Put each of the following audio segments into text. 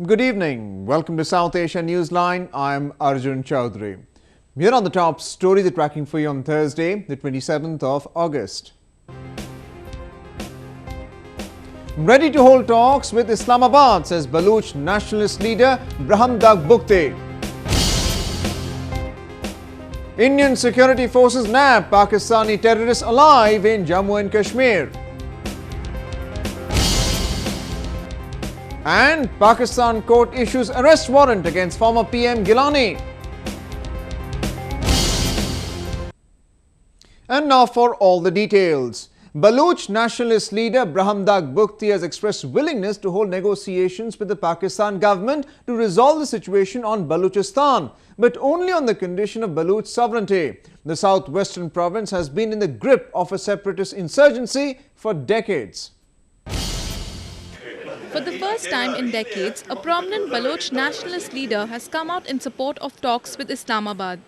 Good evening. Welcome to South Asia Newsline. I'm Arjun Chowdhury. Here are the top stories we're tracking for you on Thursday, the 27th of August. Ready to hold talks with Islamabad, says Baloch nationalist leader Brahamdagh Bugti. Indian security forces nab Pakistani terrorists alive in Jammu and Kashmir. And Pakistan court issues arrest warrant against former PM Gilani. And now for all the details. Baloch nationalist leader Brahamdagh Bugti has expressed willingness to hold negotiations with the Pakistan government to resolve the situation on Balochistan, but only on the condition of Baloch sovereignty. The southwestern province has been in the grip of a separatist insurgency for decades. For the first time in decades, a prominent Baloch nationalist leader has come out in support of talks with Islamabad.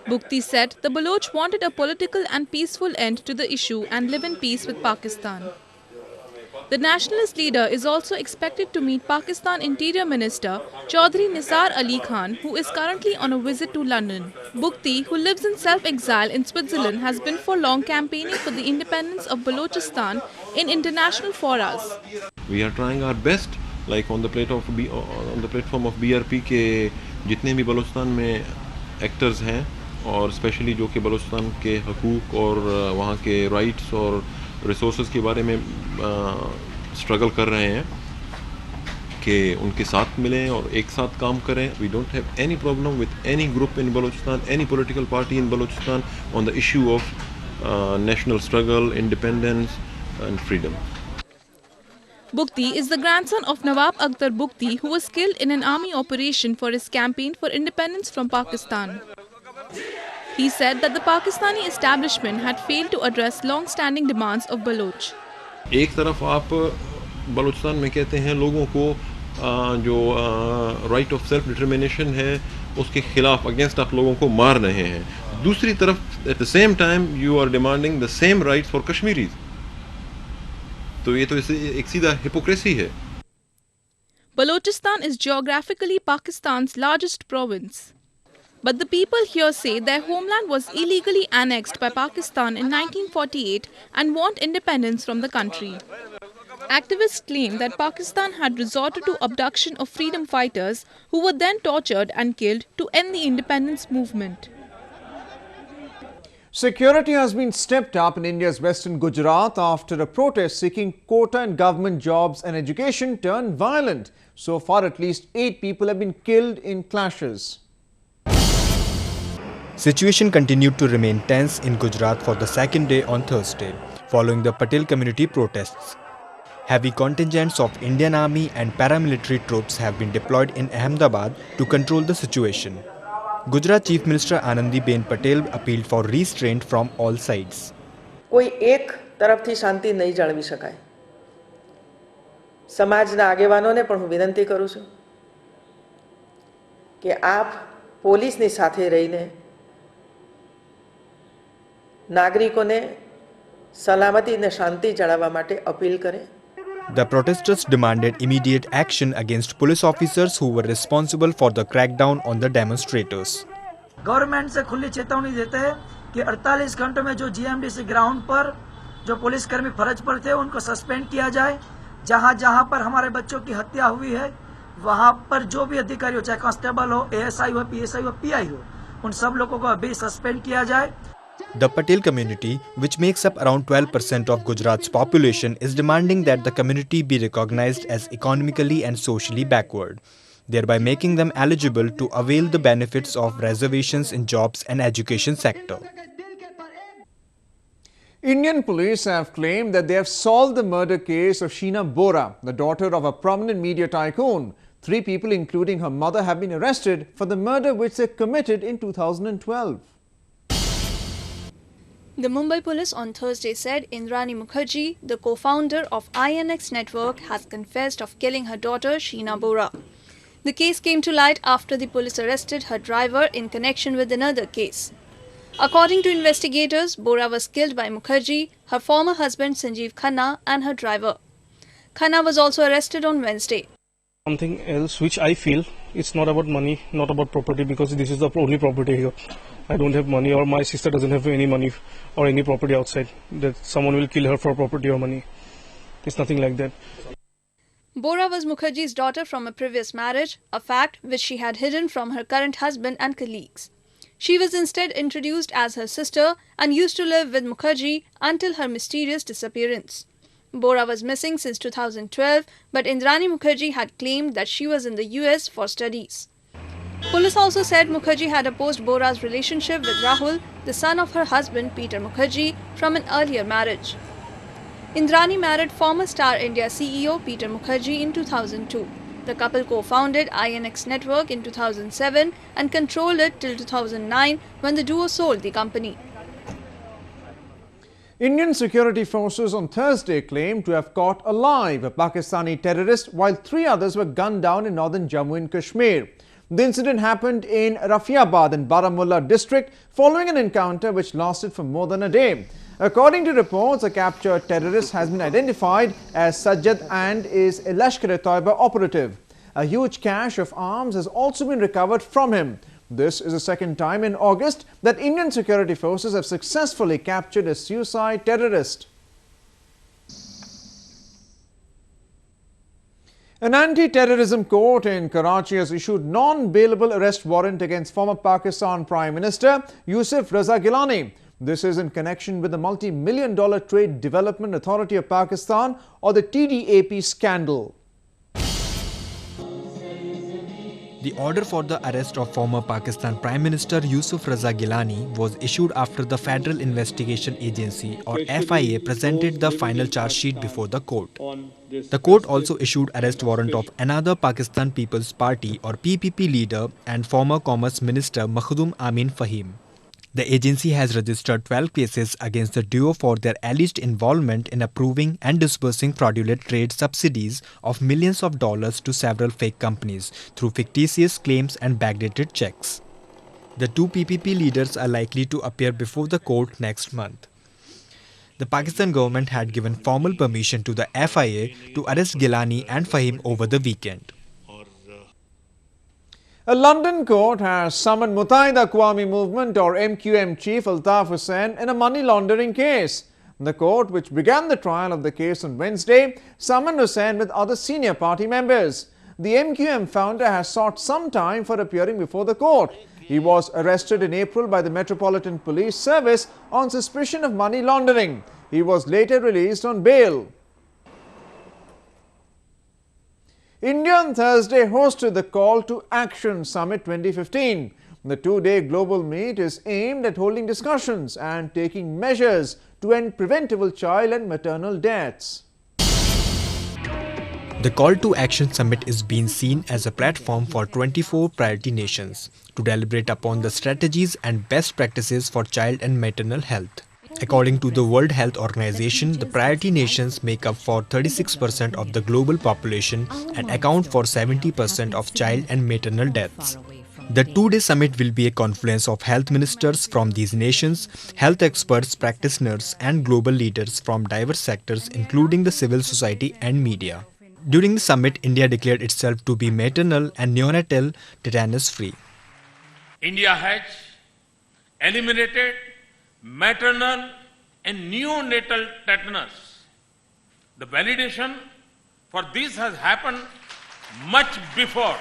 Bugti said the Baloch wanted a political and peaceful end to the issue and live in peace with Pakistan. The nationalist leader is also expected to meet Pakistan Interior Minister Chaudhry Nisar Ali Khan, who is currently on a visit to London. Bugti, who lives in self-exile in Switzerland, has been for long campaigning for the independence of Balochistan in international forums. We are trying our best, like on the platform of BRP के जितने भी बलूचिस्तान में actors हैं और specially जो कि बलूचिस्तान के हकूक़ और वहाँ के राइट्स और रिसोर्सेज के बारे में स्ट्रगल कर रहे हैं कि उनके साथ मिलें और एक साथ काम करें. We don't have any problem with any group in Balochistan, any political party in Balochistan on the issue of national struggle, independence and freedom. Bugti is the grandson of Nawab Akhtar Bugti, who was killed in an army operation for his campaign for independence from Pakistan. He said that the Pakistani establishment had failed to address long-standing demands of Baloch. एक तरफ आप बलूचिस्तान में कहते हैं लोगों को जो right of self determination है उसके खिलाफ अगेंस्ट आप लोगों को मार रहे हैं. दूसरी तरफ at the same time you are demanding the same rights for Kashmiris. तो ये तो एक सीधा हिपोक्रेसी है. Balochistan is geographically Pakistan's largest province. But the people here say their homeland was illegally annexed by Pakistan in 1948 and want independence from the country. Activists claim that Pakistan had resorted to abduction of freedom fighters who were then tortured and killed to end the independence movement. Security has been stepped up in India's western Gujarat after a protest seeking quota in government jobs and education turned violent. So far, at least 8 people have been killed in clashes. Situation continued to remain tense in Gujarat for the second day on Thursday, following the Patel community protests. Heavy contingents of Indian Army and paramilitary troops have been deployed in Ahmedabad to control the situation. Gujarat Chief Minister Anandiben Patel appealed for restraint from all sides. કોઈ એક તરફથી શાંતિ નહીં જાળવી શકાય. સમાજના આગેવાનોને પણ હું વિનંતી કરું છું કે આપ પોલીસની સાથે રહીને નાગરિકોને સલામતી અને શાંતિ જાળવવા માટે અપીલ કરે. The protesters demanded immediate action against police officers who were responsible for the crackdown on the demonstrators. Government से खुली चेतावनी देते हैं कि 48 घंटों में जो जीएमडीसी ग्राउंड पर जो पुलिसकर्मी फर्ज पर थे उनको सस्पेंड किया जाए. जहां जहां पर हमारे बच्चों की हत्या हुई है वहां पर जो भी अधिकारी हो, चाहे कांस्टेबल हो, एएसआई हो, पीएसआई हो, पीआई हो, उन सब लोगों को अभी सस्पेंड किया जाए. The Patel community, which makes up around 12% of Gujarat's population, is demanding that the community be recognized as economically and socially backward, thereby making them eligible to avail the benefits of reservations in jobs and education sector. Indian police have claimed that they have solved the murder case of Sheena Bora, the daughter of a prominent media tycoon. 3 people, including her mother, have been arrested for the murder which they committed in 2012. The Mumbai police on Thursday said Indrani Mukherjee, the co-founder of INX network, has confessed of killing her daughter Sheena Bora. The case came to light after the police arrested her driver in connection with another case. According to investigators, Bora was killed by Mukherjee, her former husband Sanjeev Khanna and her driver. Khanna was also arrested on Wednesday. Something else which I feel, it's not about money, not about property, because this is the only property here. I don't have money, or my sister doesn't have any money or any property outside, that someone will kill her for property or money. It's nothing like that. Bora was Mukherjee's daughter from a previous marriage, a fact which she had hidden from her current husband and colleagues. She was instead introduced as her sister and used to live with Mukherjee until her mysterious disappearance. Bora was missing since 2012, but Indrani Mukherjee had claimed that she was in the US for studies. Police also said Mukherjee had opposed Bora's relationship with Rahul, the son of her husband Peter Mukherjee, from an earlier marriage. Indrani married former Star India CEO Peter Mukherjee in 2002. The couple co-founded INX Network in 2007 and controlled it till 2009 when the duo sold the company. Indian security forces on Thursday claimed to have caught alive a Pakistani terrorist while 3 others were gunned down in northern Jammu and Kashmir. The incident happened in Rafiabad and Baramulla district following an encounter which lasted for more than a day. According to reports, a captured terrorist has been identified as Sajjad and is a Lashkar-e-Toiba operative. A huge cache of arms has also been recovered from him. This is the second time in August that Indian security forces have successfully captured a suicide terrorist. An anti-terrorism court in Karachi has issued non-bailable arrest warrant against former Pakistan Prime Minister Yusuf Raza Gilani. This is in connection with the multi-million-dollar Trade Development Authority of Pakistan, or the TDAP scandal. The order for the arrest of former Pakistan Prime Minister Yusuf Raza Gilani was issued after the Federal Investigation Agency or FIA presented the final charge sheet before the court. The court also issued arrest warrant of another Pakistan People's Party or PPP leader and former Commerce Minister Makhdum Amin Fahim. The agency has registered 12 cases against the duo for their alleged involvement in approving and disbursing fraudulent trade subsidies of millions of dollars to several fake companies through fictitious claims and backdated checks. The 2 PPP leaders are likely to appear before the court next month. The Pakistan government had given formal permission to the FIA to arrest Gilani and Fahim over the weekend. A London court has summoned Muttahida Qaumi Movement or MQM chief Altaf Hussain in a money laundering case. The court, which began the trial of the case on Wednesday, summoned Hussain with other senior party members. The MQM founder has sought some time for appearing before the court. He was arrested in April by the Metropolitan Police Service on suspicion of money laundering. He was later released on bail. India on Thursday hosted the Call to Action Summit 2015. The 2-day global meet is aimed at holding discussions and taking measures to end preventable child and maternal deaths. The Call to Action Summit is being seen as a platform for 24 priority nations to deliberate upon the strategies and best practices for child and maternal health. According to the World Health Organization, the priority nations make up for 36% of the global population and account for 70% of child and maternal deaths. The 2-day summit will be a confluence of health ministers from these nations, health experts, practitioners, and global leaders from diverse sectors, including the civil society and media. During the summit, India declared itself to be maternal and neonatal tetanus-free. India has eliminated maternal and neonatal tetanus. The validation for this has happened much before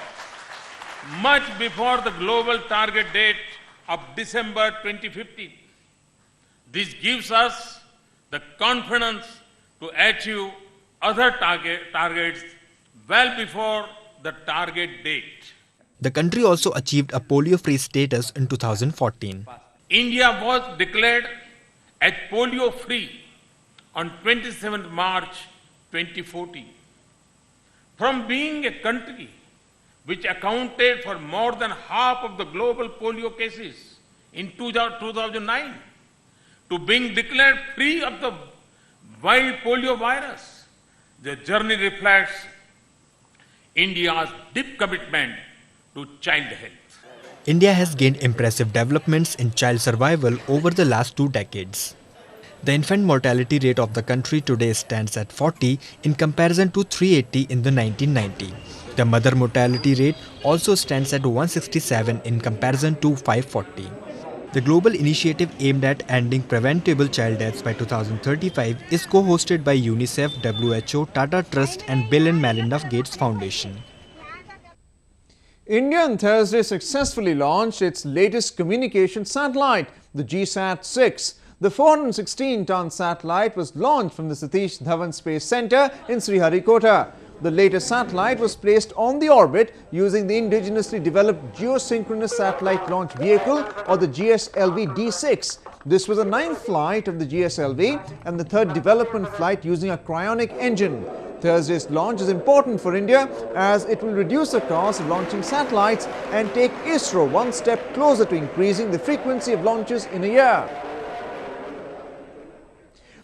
the global target date of December 2015. This gives us the confidence to achieve other targets well before the target date. The country also achieved a polio-free status in 2014. India was declared as polio-free on 27 March 2014. From being a country which accounted for more than half of the global polio cases in 2009 to being declared free of the wild polio virus, the journey reflects India's deep commitment to child health. India has gained impressive developments in child survival over the last 2 decades. The infant mortality rate of the country today stands at 40 in comparison to 380 in the 1990. The mother mortality rate also stands at 167 in comparison to 540. The global initiative aimed at ending preventable child deaths by 2035 is co-hosted by UNICEF, WHO, Tata Trust and Bill and Melinda Gates Foundation. India on Thursday successfully launched its latest communication satellite, the GSAT-6. The 416-ton satellite was launched from the Satish Dhawan Space Centre in Sriharikota. The latest satellite was placed on the orbit using the indigenously developed Geosynchronous Satellite Launch Vehicle, or the GSLV-D6. This was the 9th flight of the GSLV and the 3rd development flight using a cryonic engine. Thursday's launch is important for India as it will reduce the cost of launching satellites and take ISRO one step closer to increasing the frequency of launches in a year.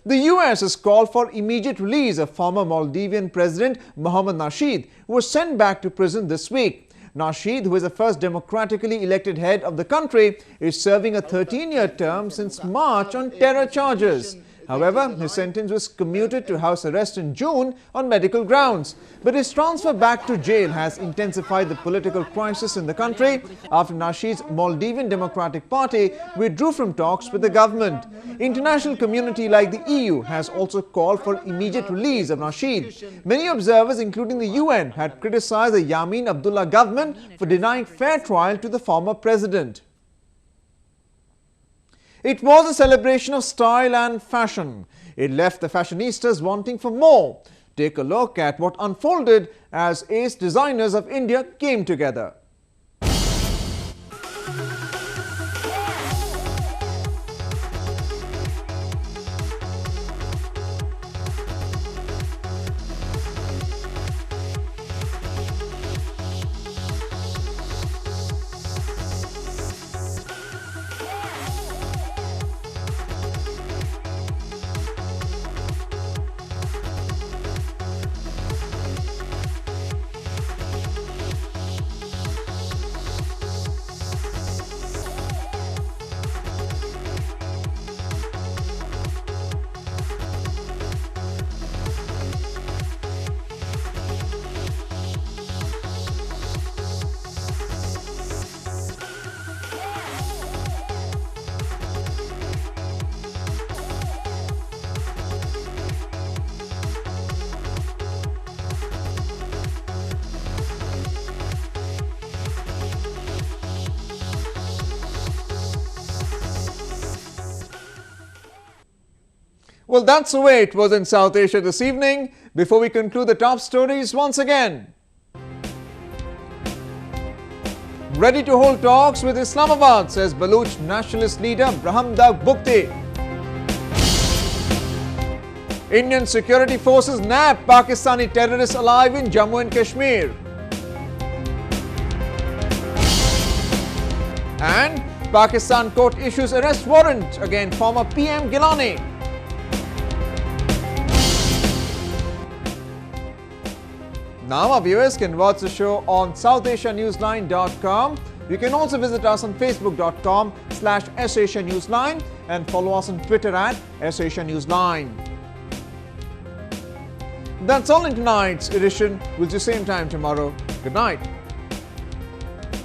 The US has called for immediate release of former Maldivian President Mohamed Nasheed, who was sent back to prison this week. Nasheed, who is the first democratically elected head of the country, is serving a 13-year term since March on terror charges. However, his sentence was commuted to house arrest in June on medical grounds. But his transfer back to jail has intensified the political crisis in the country after Nasheed's Maldivian Democratic Party withdrew from talks with the government. International community like the EU has also called for immediate release of Nasheed. Many observers, including the UN, had criticized the Yamin Abdullah government for denying fair trial to the former president. It was a celebration of style and fashion. It left the fashionistas wanting for more. Take a look at what unfolded as ace designers of India came together. Well, that's the way it was in South Asia this evening. Before we conclude the top stories once again. Ready to hold talks with Islamabad, says Baloch nationalist leader Brahamdagh Bugti. Indian security forces nab Pakistani terrorists alive in Jammu and Kashmir. And Pakistan court issues arrest warrant against former PM Gilani. Now our viewers can watch the show on SouthAsiaNewsline.com. You can also visit us on Facebook.com/SAsiaNewsline and follow us on Twitter @SAsiaNewsline. That's all in tonight's edition. We'll see you same time tomorrow. Good night.